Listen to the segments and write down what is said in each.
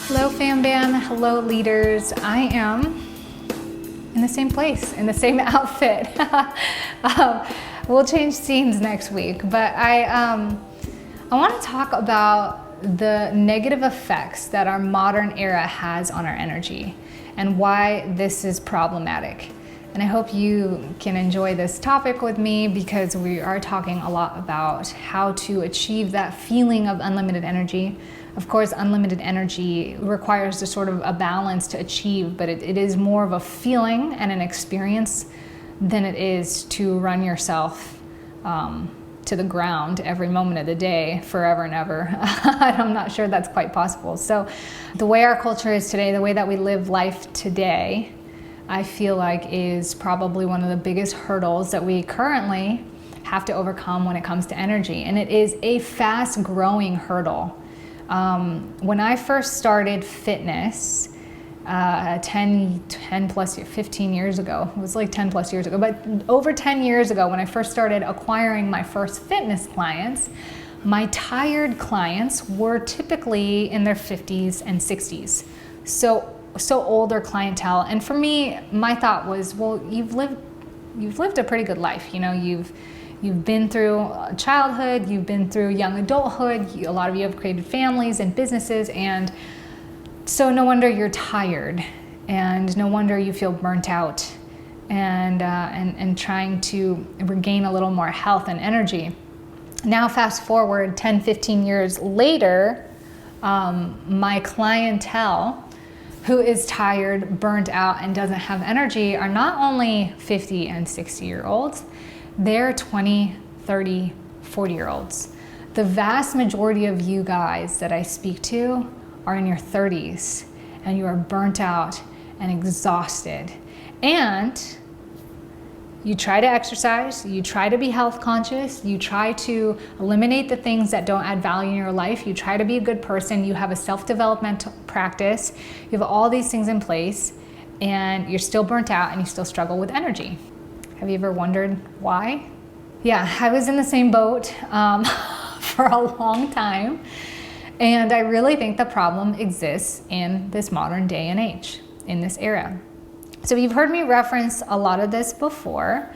Hello fam bam, hello leaders. I am in the same place, in the same outfit. We'll change scenes next week, but I want to talk about the negative effects that our modern era has on our energy and why this is problematic. And I hope you can enjoy this topic with me because we are talking a lot about how to achieve that feeling of unlimited energy. Of course, unlimited energy requires a sort of a balance to achieve, but it is more of a feeling and an experience than it is to run yourself to the ground every moment of the day, forever and ever. I'm not sure that's quite possible. So the way our culture is today, the way that we live life today, I feel like is probably one of the biggest hurdles that we currently have to overcome when it comes to energy. And it is a fast growing hurdle. When I first started fitness 15 years ago, it was like 10 plus years ago, but over 10 years ago when I first started acquiring my first fitness clients, my tired clients were typically in their 50s and 60s. So older clientele. And for me, my thought was, well, you've lived a pretty good life. You know, you've been through childhood, you've been through young adulthood, a lot of you have created families and businesses, and so no wonder you're tired, and no wonder you feel burnt out and trying to regain a little more health and energy. Now fast forward 10, 15 years later, my clientele who is tired, burnt out, and doesn't have energy are not only 50 and 60-year-olds, they're 20, 30, 40-year-olds. The vast majority of you guys that I speak to are in your 30s, and you are burnt out and exhausted. And you try to exercise, you try to be health conscious, you try to eliminate the things that don't add value in your life, you try to be a good person, you have a self-development practice, you have all these things in place, and you're still burnt out and you still struggle with energy. Have you ever wondered why? Yeah, I was in the same boat for a long time, and I really think the problem exists in this modern day and age, in this era. So you've heard me reference a lot of this before,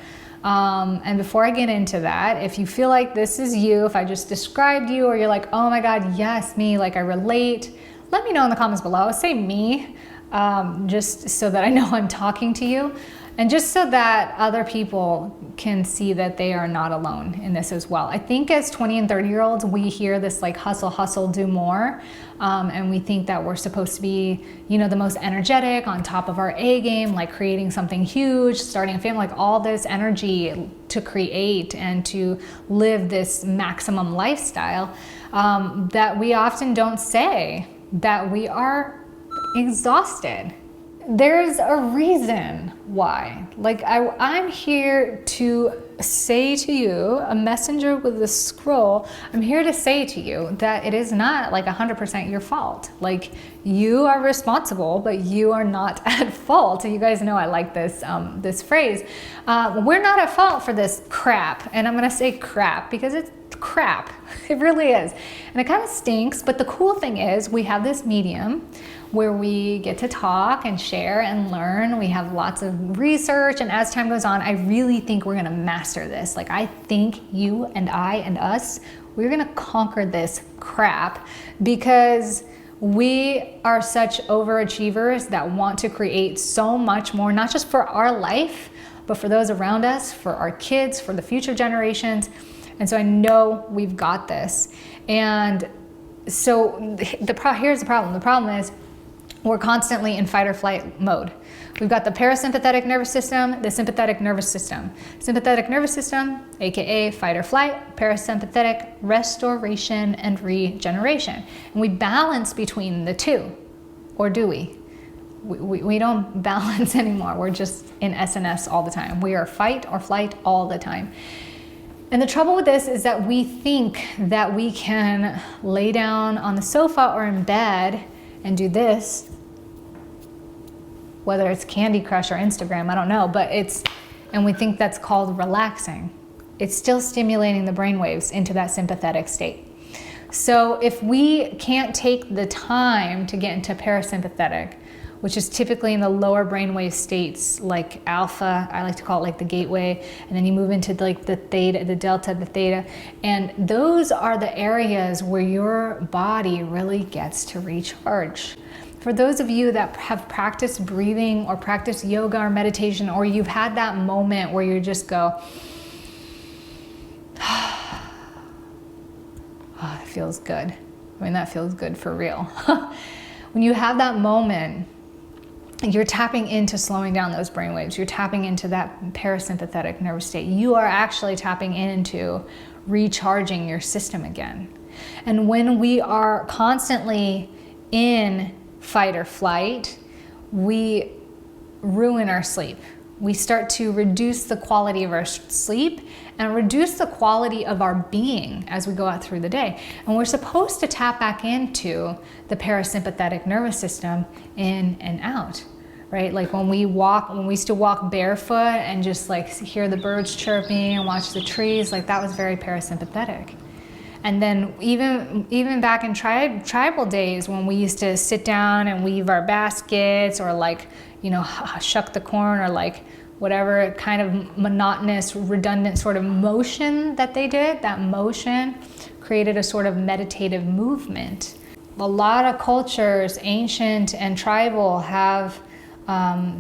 and before I get into that, if you feel like this is you, if I just described you, or you're like, oh my God, yes, me, like I relate, let me know in the comments below. Say me, just so that I know I'm talking to you, and just so that other people can see that they are not alone in this as well. I think as 20 and 30-year-olds, we hear this like hustle, hustle, do more. And we think that we're supposed to be, you know, the most energetic, on top of our A game, like creating something huge, starting a family, like all this energy to create and to live this maximum lifestyle, that we often don't say that we are exhausted. There's a reason why. Like I'm here to say to you, a messenger with a scroll, I'm here to say to you that it is not like 100% your fault. Like you are responsible, but you are not at fault. You guys know I like this this phrase. We're not at fault for this crap, and I'm gonna say crap because it's crap. It really is. And it kind of stinks, but the cool thing is we have this medium where we get to talk and share and learn. We have lots of research, and as time goes on, I really think we're gonna master this. Like I think you and I and us, we're gonna conquer this crap because we are such overachievers that want to create so much more, not just for our life, but for those around us, for our kids, for the future generations. And so I know we've got this. And so here's the problem. The problem is we're constantly in fight or flight mode. We've got the parasympathetic nervous system, the sympathetic nervous system. Sympathetic nervous system, AKA fight or flight, parasympathetic, restoration and regeneration. And we balance between the two, or do we? We don't balance anymore. We're just in SNS all the time. We are fight or flight all the time. And the trouble with this is that we think that we can lay down on the sofa or in bed and do this, whether it's Candy Crush or Instagram, I don't know, but and we think that's called relaxing. It's still stimulating the brain waves into that sympathetic state. So if we can't take the time to get into parasympathetic, which is typically in the lower brainwave states, like alpha, I like to call it like the gateway, and then you move into like the theta, the delta, the theta, and those are the areas where your body really gets to recharge. For those of you that have practiced breathing or practiced yoga or meditation, or you've had that moment where you just go, oh, that feels good. I mean, that feels good for real. When you have that moment, you're tapping into slowing down those brain waves. You're tapping into that parasympathetic nervous state. You are actually tapping into recharging your system again. And when we are constantly in fight or flight, we ruin our sleep. We start to reduce the quality of our sleep and reduce the quality of our being as we go out through the day. And we're supposed to tap back into the parasympathetic nervous system in and out, right? Like when we used to walk barefoot and just like hear the birds chirping and watch the trees, like that was very parasympathetic. And then even back in tribal days, when we used to sit down and weave our baskets, or like, you know, shuck the corn, or like whatever kind of monotonous, redundant sort of motion that they did, that motion created a sort of meditative movement. A lot of cultures, ancient and tribal, have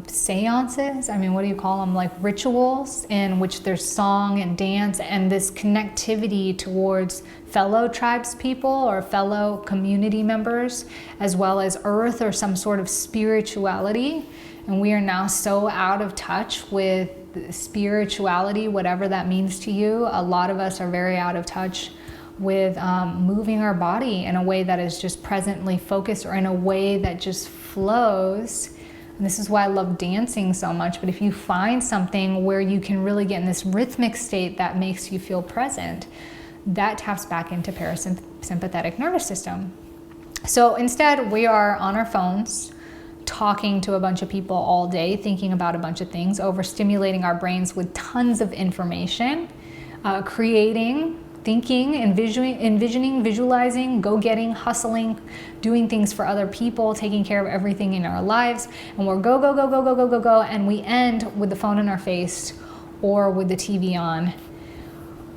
seances. I mean, what do you call them? Like rituals in which there's song and dance and this connectivity towards fellow tribes people or fellow community members, as well as earth or some sort of spirituality. And we are now so out of touch with spirituality, whatever that means to you. A lot of us are very out of touch with moving our body in a way that is just presently focused, or in a way that just flows. And this is why I love dancing so much. But if you find something where you can really get in this rhythmic state that makes you feel present, that taps back into parasympathetic nervous system. So instead, we are on our phones, talking to a bunch of people all day, thinking about a bunch of things, overstimulating our brains with tons of information, creating, thinking, envisioning, visualizing, go-getting, hustling, doing things for other people, taking care of everything in our lives, and we're go, go, go, go, go, go, go, go, and we end with the phone in our face, or with the TV on,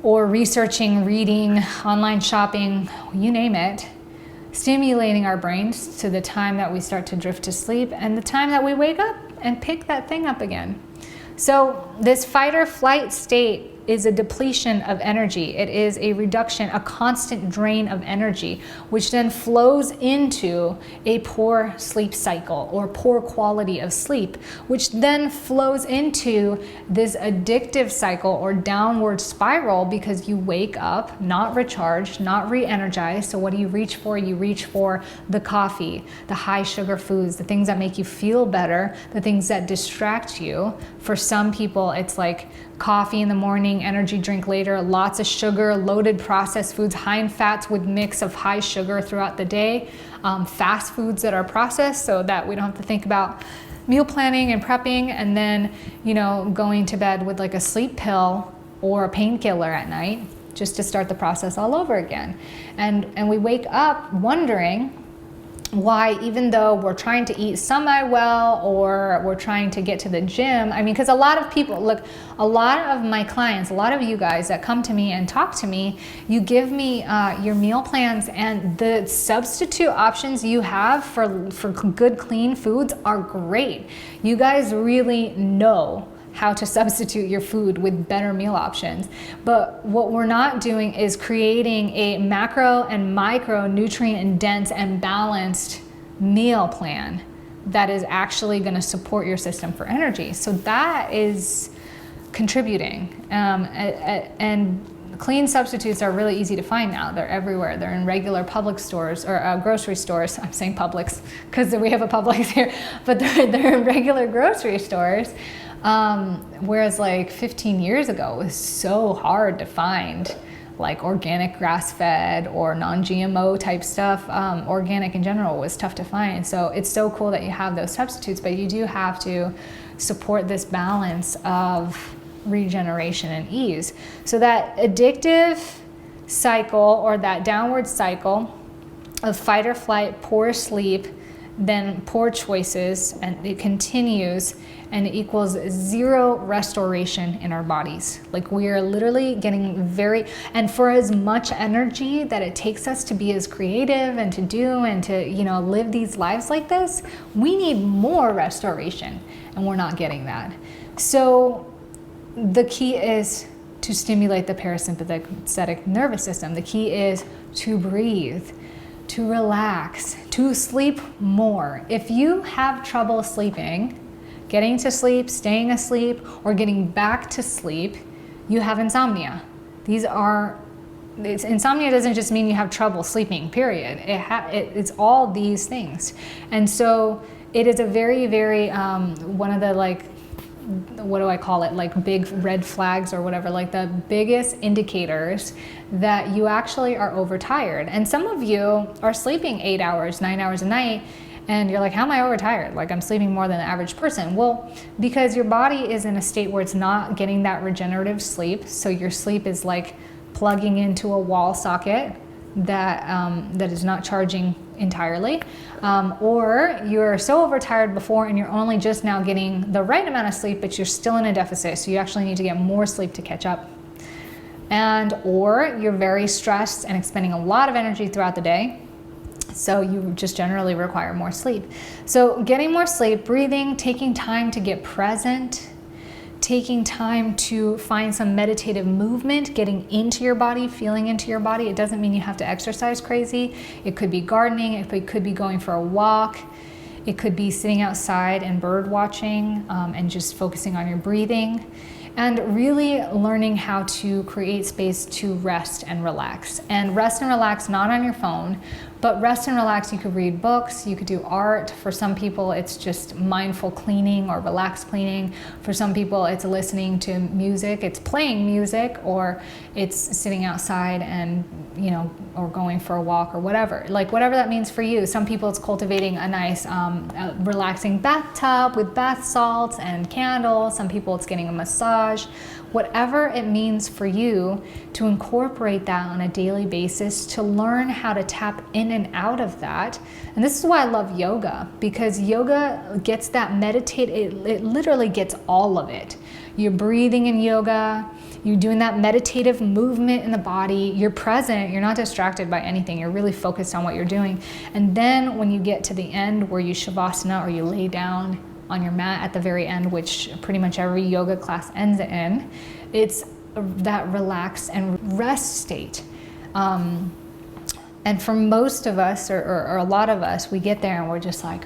or researching, reading, online shopping, you name it, stimulating our brains to the time that we start to drift to sleep and the time that we wake up and pick that thing up again. So this fight or flight state is a depletion of energy. It is a reduction, a constant drain of energy, which then flows into a poor sleep cycle or poor quality of sleep, which then flows into this addictive cycle or downward spiral, because you wake up not recharged, not re-energized. So what do you reach for? You reach for the coffee, the high sugar foods, the things that make you feel better, the things that distract you. For some people, it's like coffee in the morning, energy drink later, lots of sugar, loaded processed foods, high in fats with mix of high sugar throughout the day, fast foods that are processed so that we don't have to think about meal planning and prepping, and then, you know, going to bed with like a sleep pill or a painkiller at night just to start the process all over again. And we wake up wondering why, even though we're trying to eat semi-well or we're trying to get to the gym, I mean, because a lot of people, look, a lot of my clients, a lot of you guys that come to me and talk to me, you give me your meal plans, and the substitute options you have for good, clean foods are great. You guys really know how to substitute your food with better meal options. But what we're not doing is creating a macro and micro nutrient and dense and balanced meal plan that is actually going to support your system for energy. So that is contributing. And clean substitutes are really easy to find now. They're everywhere. They're in regular public stores or grocery stores. I'm saying Publix because we have a Publix here, but they're in regular grocery stores. Whereas like 15 years ago, it was so hard to find like organic grass-fed or non-GMO type stuff. Organic in general was tough to find. So it's so cool that you have those substitutes, but you do have to support this balance of regeneration and ease. So that addictive cycle, or that downward cycle of fight or flight, poor sleep, then poor choices, and it continues, and it equals zero restoration in our bodies. Like, we are literally getting and for as much energy that it takes us to be as creative and to do and to, live these lives like this, we need more restoration, and we're not getting that. So the key is to stimulate the parasympathetic nervous system. The key is to breathe, to relax, to sleep more. If you have trouble sleeping, getting to sleep, staying asleep, or getting back to sleep, you have insomnia. Insomnia doesn't just mean you have trouble sleeping, period. It's all these things. And so it is a very, very, one of the, what do I call it? Like big red flags or whatever, like the biggest indicators that you actually are overtired. And some of you are sleeping 8 hours, 9 hours a night, and you're like, how am I overtired? Like, I'm sleeping more than the average person. Well, because your body is in a state where it's not getting that regenerative sleep. So your sleep is like plugging into a wall socket that is not charging entirely, or you're so overtired before and you're only just now getting the right amount of sleep, but you're still in a deficit, so you actually need to get more sleep to catch up. Or you're very stressed and expending a lot of energy throughout the day, so you just generally require more sleep. So getting more sleep, breathing, taking time to get present, taking time to find some meditative movement, getting into your body, feeling into your body. It doesn't mean you have to exercise crazy. It could be gardening, it could be going for a walk, it could be sitting outside and bird watching, and just focusing on your breathing, and really learning how to create space to rest and relax. And rest and relax not on your phone, but rest and relax, you could read books, you could do art. For some people, it's just mindful cleaning or relaxed cleaning. For some people, it's listening to music, it's playing music, or it's sitting outside and, or going for a walk or whatever. Like, whatever that means for you. Some people, it's cultivating a nice, relaxing bathtub with bath salts and candles. Some people, it's getting a massage. Whatever it means for you, to incorporate that on a daily basis, to learn how to tap in and out of that. And this is why I love yoga, because yoga gets that it literally gets all of it. You're breathing in yoga, you're doing that meditative movement in the body, you're present, you're not distracted by anything, you're really focused on what you're doing. And then when you get to the end where you shavasana, or you lay down on your mat at the very end, which pretty much every yoga class ends in, it's that relax and rest state. And for most of us, or a lot of us, we get there and we're just like,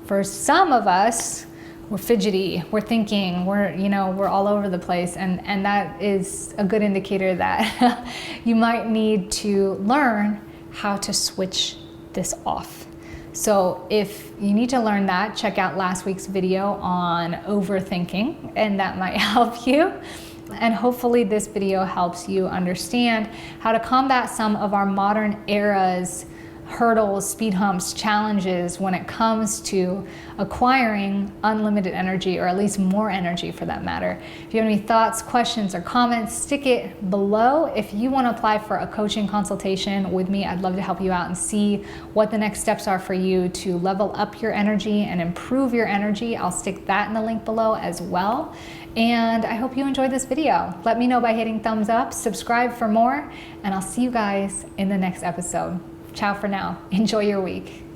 for some of us, we're fidgety, we're thinking, we're all over the place, and that is a good indicator that you might need to learn how to switch this off. So if you need to learn that, check out last week's video on overthinking, and that might help you. And hopefully this video helps you understand how to combat some of our modern era's hurdles, speed humps, challenges when it comes to acquiring unlimited energy, or at least more energy for that matter. If you have any thoughts, questions, or comments, stick it below. If you want to apply for a coaching consultation with me, I'd love to help you out and see what the next steps are for you to level up your energy and improve your energy. I'll stick that in the link below as well. And I hope you enjoyed this video. Let me know by hitting thumbs up, subscribe for more, and I'll see you guys in the next episode. Ciao for now. Enjoy your week.